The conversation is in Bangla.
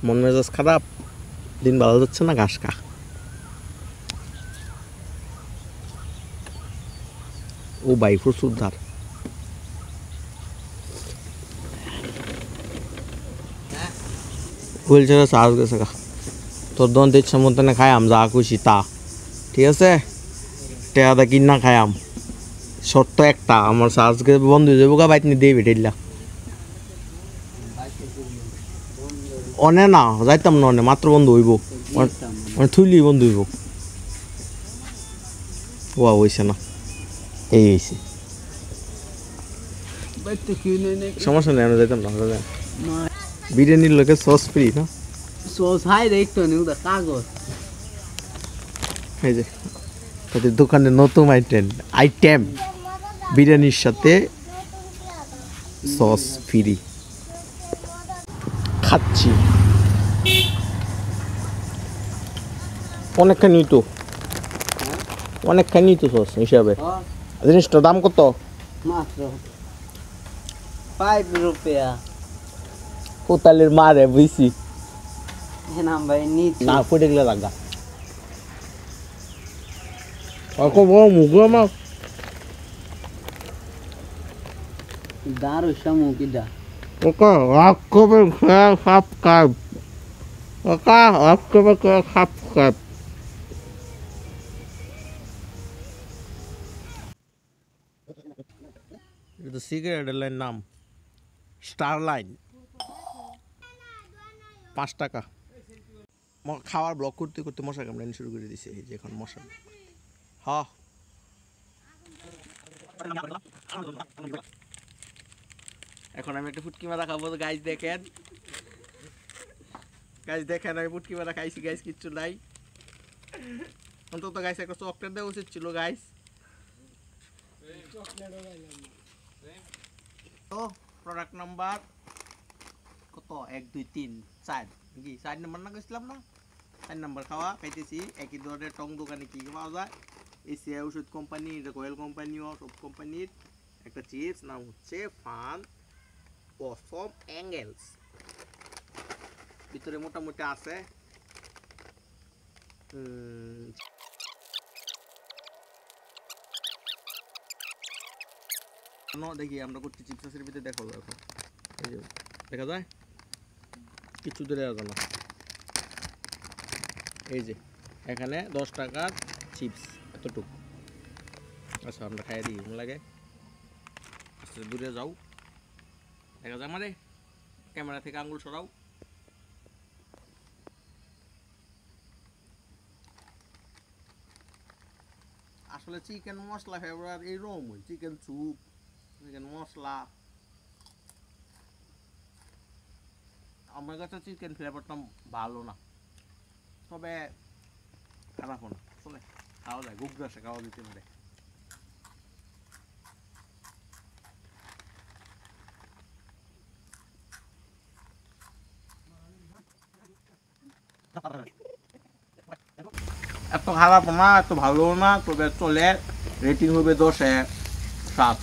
মন মেজাজ খারাপ, দিন ভালো যাচ্ছে না, ঘাস খা। ও ভাই প্রচুর ধার। বলছে চার্জ গেছে গা, তোর দন্ত ইচ্ছা মতো না খায়াম যা খুশি তা, ঠিক আছে? টেয়াদা কিনা খায়াম, শর্ত একটা, আমার চার্জ বন্ধ হয়ে যাবো গা, বাইক নিয়ে দিয়ে বেটেলা অনে না যাইতাম না, অনে মাত্র বন্ধ হইব, মানে থুইলি বন্ধ হইব। ওয়া হইছে না, এই হয়েছে, সমস্যা নেই, আমি যাইতাম না। বিরিয়ানির লোকের সস ফ্রি না, সস হাই দেখতো নি ওটা কাগজ। এই যে তাদের দোকানে নতুন আইটেম বিরিয়ানির সাথে সস ফ্রি। খাচ্ছি অনেকখানি তো, অনেকখানি তো সস হিসাবে। জিনিসটার দাম কত? মাত্র 5 রুপিয়া। কোতালের মারে বুঝছি না ভাই নিচে না, ফুটে গেলে লাগা বড় মুগো মাছ। দারু সামুকিটা ওকা রাগ করবে, সাবস্ক্রাইব ওকা রাগ করবে, সাবস্ক্রাইব। এটা সিগারেটের লাইন, নাম স্টার লাইন, 5 টাকা। খাওয়ার ব্লগ করতে করতে মশা কামড়ানি শুরু করে দিছে, এই যে এখন মশা। হ্যাঁ এখন আমি একটা ফুটকি মারা খাবো, গাইজ দেখেন, গাইজ দেখেন আমি ফুটকি মারা খাইছি গাইজ, কিচ্ছু নাই অন্তত। গাইজ একটা চকলেট দেওয়া উচিত ছিল গাইজ। তো প্রোডাক্ট নাম্বার কত? 1 2 3 4 কি 4 নাম্বার না কইছিলাম না? 4 নাম্বার খাওয়া খাইতেছি। একই ধরনের টং দোকানে কি পাওয়া যায়, এশিয়া ওষুধ কোম্পানি, এটা কোয়েল কোম্পানি, সব কোম্পানির একটা চিপস, নাম হচ্ছে ফান পসম অ্যাঙ্গেলস। ভিতরে মোটামুটি আছে দেখি আমরা করছি চিপসের ভিতরে, দেখো এখন এই যে দেখা যায় কিছু দূরে যাবে না। এই যে এখানে 10 টাকার চিপস এতটুকু। আচ্ছা আমরা খাইয়ে দিই, কেমন লাগে? আস্তে দূরে যাও, দেখা যায় মানে ক্যামেরা থেকে আঙুল সরাও। আসলে চিকেন মশলা ফেভার এইরকম, চিকেন স্যুপ, চিকেন মশলা, আমার কাছে চিকেন ফ্লেভারটা ভালো না, তবে খারাপ না, চলে খাওয়া যায়, গুগরাসে খাওয়া দিতে পারে। এত খারাপ না, এত ভালো না, তবে চলে, রেটিং হবে 10-এ 7।